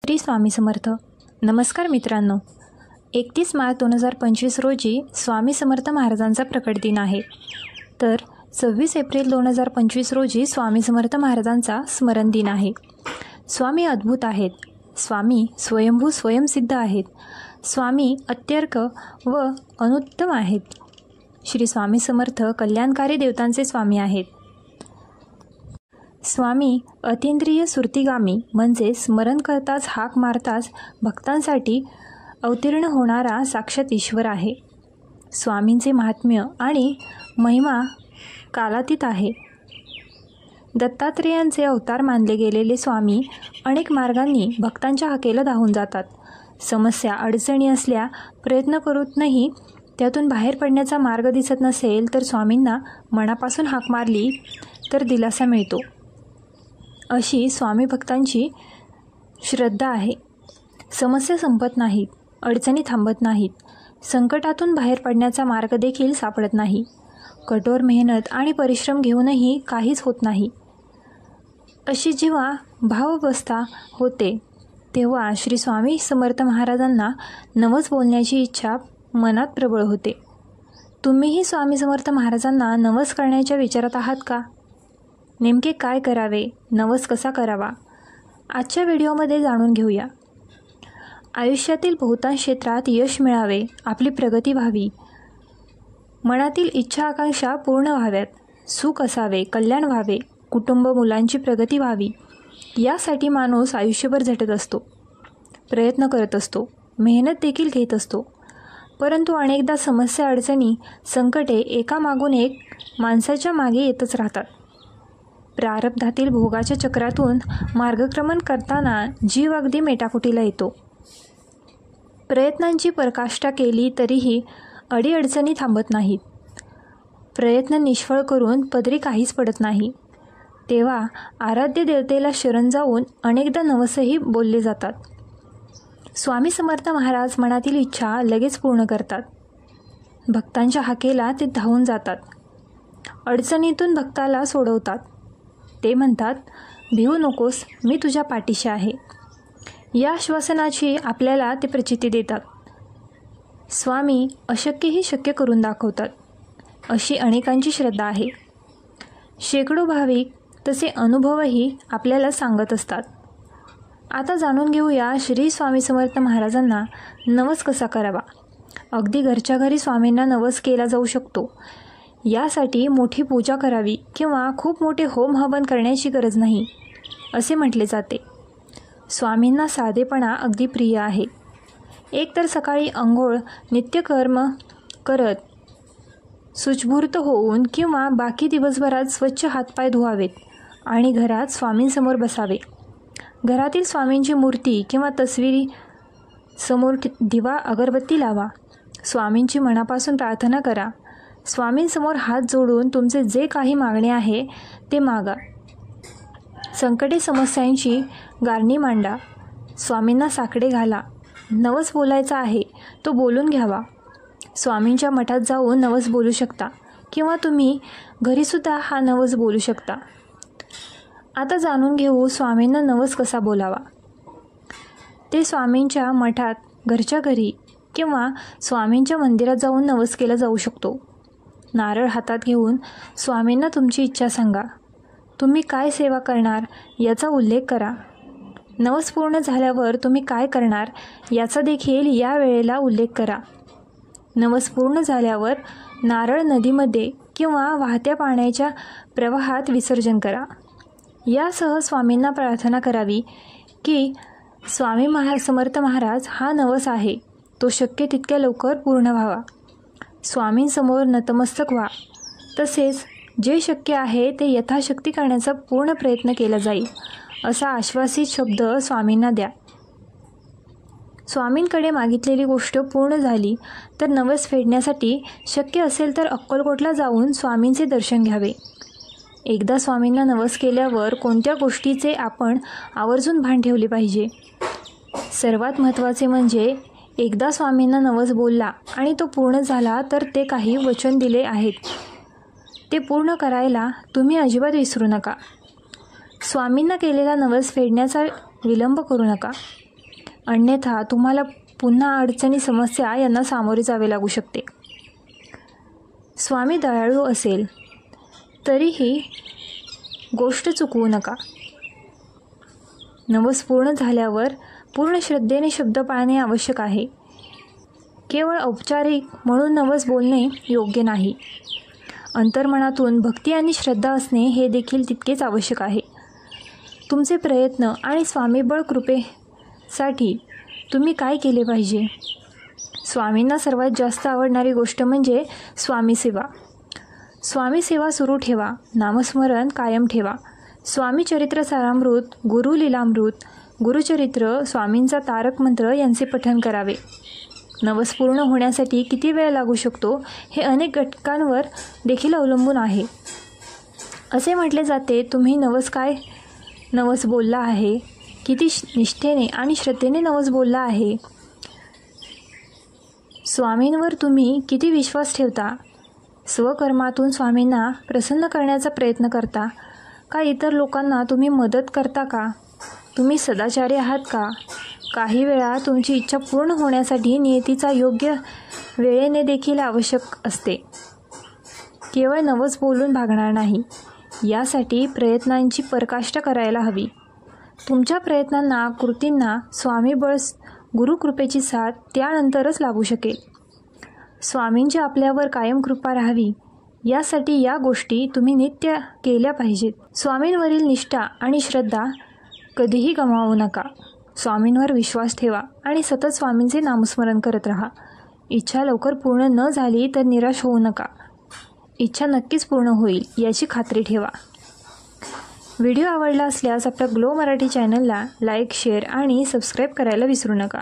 श्री स्वामी समर्थ. नमस्कार मित्रांनो. 31 मार्च 2025 रोजी स्वामी समर्थ महाराजांचा प्रकट दिन आहे. तर 26 एप्रिल 2025 रोजी स्वामी समर्थ महाराजांचा स्मरण दिन आहे. स्वामी अद्भुत आहेत. स्वामी स्वयंभू स्वयंसिद्ध आहेत. स्वामी अत्यर्क व अनुत्तम आहेत. श्री स्वामी समर्थ कल्याणकारी देवतांचे स्वामी आहेत. स्वामी अतींद्रिय सुरतीगामी म्हणजे स्मरण करताच हाक मारताच भक्तांसाठी अवतीर्ण होणारा साक्षात ईश्वर आहे. स्वामींचे महात्म्य आणि महिमा कालातीत आहे. दत्तात्रेयांचे अवतार मानले गेलेले स्वामी अनेक मार्गांनी भक्तांच्या हाकेला धावून जातात. समस्या अडचणी असल्या प्रयत्न करूनही त्यातून बाहेर पडण्याचा मार्ग दिसत नसेल तर स्वामींना मनापासून हाक मारली तर दिलासा मिळतो. अशी स्वामी भक्तांची श्रद्धा आहे. समस्या संपत नाहीत, अडचणी थांबत नाहीत, संकटातून बाहेर पडण्याचा मार्ग देखील सापडत नाही. कठोर मेहनत आणि परिश्रम घेऊनही काहीच होत नाही. अशी जेव्हा भावावस्था होते तेव्हा श्री स्वामी समर्थ महाराजांना नवस बोलण्याची इच्छा मनात प्रबळ होते. तुम्हीही स्वामी समर्थ महाराजांना नवस करण्याच्या विचारात आहात का? नेमके काय करावे? नवस कसा करावा? आजच्या व्हिडिओमध्ये जाणून घेऊया. आयुष्यातील बहुतांश क्षेत्रात यश मिळावे, आपली प्रगती व्हावी, मनातील इच्छा आकांक्षा पूर्ण व्हाव्यात, सुख असावे, कल्याण व्हावे, कुटुंब मुलांची प्रगती व्हावी यासाठी माणूस आयुष्यभर झटत असतो, प्रयत्न करत असतो, मेहनत देखील घेत असतो. परंतु अनेकदा समस्या अडचणी संकटे एकामागून एक माणसाच्या मागे येतच राहतात. प्रारब्धातील भोगाच्या चक्रातून मार्गक्रमण करताना जीव अगदी मेटाकुटीला येतो. प्रयत्नांची पराकाष्ठा केली तरीही अडीअडचणी थांबत नाहीत. प्रयत्न निष्फळ करून पदरी काहीच पडत नाही. तेव्हा आराध्य देवतेला शरण जाऊन अनेकदा नवसही बोलले जातात. स्वामी समर्थ महाराज मनातील इच्छा लगेच पूर्ण करतात. भक्तांच्या हाकेला ते धावून जातात. अडचणीतून भक्ताला सोडवतात. ते म्हणतात, भिवू नकोस, मी तुझ्या पाठीशी आहे. या आश्वासनाची आपल्याला ते प्रचिती देतात. स्वामी अशक्यही शक्य करून दाखवतात. अशी अनेकांची श्रद्धा आहे. शेकडो भाविक तसे अनुभवही आपल्याला सांगत असतात. आता जाणून घेऊया श्री स्वामी समर्थ महाराजांना नवस कसा करावा. अगदी घरच्या घरी स्वामींना नवस केला जाऊ शकतो. यासाठी मोठी पूजा करावी किंवा खूप मोठे होम हवन करण्याची गरज नाही असे म्हटले जाते. स्वामींना साधेपणा अगदी प्रिय आहे. एक तर सकाळी अंघोळ नित्यकर्म करत शुचिर्भूत होऊन किंवा बाकी दिवसभरात स्वच्छ हातपाय धुवावेत आणि घरात स्वामींसमोर बसावे. घरातील स्वामींची मूर्ती किंवा तस्वीरी समोर दिवा अगरबत्ती लावा. स्वामींची मनापासून प्रार्थना करा. स्वामींसमोर हात जोडून तुमचे जे काही मागणे आहे ते मागा. संकटे समस्यांची गारणी मांडा. स्वामींना साकडे घाला. नवस बोलायचा आहे तो बोलून घ्यावा. स्वामींच्या मठात जाऊन नवस बोलू शकता किंवा तुम्ही घरीसुद्धा हा नवस बोलू शकता. आता जाणून घेऊ स्वामींना नवस कसा बोलावा. ते स्वामींच्या मठात, घरच्या घरी किंवा स्वामींच्या मंदिरात जाऊन नवस केला जाऊ शकतो. नारळ हातात घेऊन स्वामींना तुमची इच्छा सांगा. तुम्ही काय सेवा करणार याचा उल्लेख करा. नवस पूर्ण झाल्यावर तुम्ही काय करणार याचा देखील या वेळेला उल्लेख करा. नवस पूर्ण झाल्यावर नारळ नदीमध्ये किंवा वाहत्या पाण्याच्या प्रवाहात विसर्जन करा. यासह स्वामींना प्रार्थना करावी की स्वामी समर्थ महाराज हा नवस आहे तो शक्य तितक्या लवकर पूर्ण व्हावा. स्वामींसमोर नतमस्तक व्हा. तसेच जे शक्य आहे ते यथाशक्ती करण्याचा पूर्ण प्रयत्न केला जाईल असा आश्वासित शब्द स्वामींना द्या. स्वामींकडे मागितलेली गोष्ट पूर्ण झाली तर नवस फेडण्यासाठी शक्य असेल तर अक्कलकोटला जाऊन स्वामींचे दर्शन घ्यावे. एकदा स्वामींना नवस केल्यावर कोणत्या गोष्टीचे आपण आवर्जून भान ठेवले पाहिजे. सर्वात महत्त्वाचे म्हणजे एकदा स्वामींना नवस बोलला आणि तो पूर्ण झाला तर ते काही वचन दिले आहेत ते पूर्ण करायला तुम्ही अजिबात विसरू नका. स्वामींना केलेला नवस फेडण्याचा विलंब करू नका. अन्यथा तुम्हाला पुन्हा अडचणी, समस्या यांना सामोरे जावे लागू शकते. स्वामी दयाळू असेल तरीही गोष्ट चुकवू नका. नवस पूर्ण झाल्यावर पूर्ण श्रद्धेने शब्द पाळणे आवश्यक आहे. केवळ औपचारिक म्हणून नवस बोलणे योग्य नाही. अंतर्मनातून भक्ती आणि श्रद्धा असणे हे देखील तितकेच आवश्यक आहे. तुमचे प्रयत्न आणि स्वामीबळ कृपेसाठी तुम्ही काय केले पाहिजे? स्वामींना सर्वात जास्त आवडणारी गोष्ट म्हणजे स्वामी सेवा. स्वामी सेवा सुरू ठेवा. नामस्मरण कायम ठेवा. स्वामी चरित्र सारामृत, गुरु लीलामृत, गुरुचरित्र, स्वामींचा तारक मंत्र यांचे पठण करावे. नवस पूर्ण होण्यासाठी किती वेळ लागू शकतो हे अनेक घटकांवर देखील अवलंबून आहे. असे म्हटले जाते, तुम्ही नवस बोलला आहे, किती निष्ठेने आणि श्रद्धेने नवस बोलला आहे, स्वामींवर तुम्ही किती विश्वास ठेवता, स्वकर्मातून स्वामींना प्रसन्न करण्याचा प्रयत्न करता का, इतर लोकांना तुम्ही मदत करता का, तुम्ही सदाचारी आहात का. काही वेळा तुमची इच्छा पूर्ण होण्यासाठी नियतीचा योग्य वेळेने देखील आवश्यक असते. केवळ नवस बोलून भागणार नाही. यासाठी प्रयत्नांची पराकाष्ठा करायला हवी. तुमच्या प्रयत्नांना, कृतींना स्वामीबळ, गुरुकृपेची साथ त्यानंतरच लागू शकेल. स्वामींची आपल्यावर कायम कृपा राहावी यासाठी या गोष्टी तुम्ही नित्य केल्या पाहिजेत. स्वामींवरील निष्ठा आणि श्रद्धा कधीही गमावू नका. स्वामींवर विश्वास ठेवा आणि सतत स्वामींचे नामस्मरण करत राहा. इच्छा लवकर पूर्ण न झाली तर निराश होऊ नका. इच्छा नक्कीच पूर्ण होईल याची खात्री ठेवा. व्हिडिओ आवडला असल्यास आपल्या ग्लो मराठी चॅनलला लाईक, शेअर आणि सबस्क्राईब करायला विसरू नका.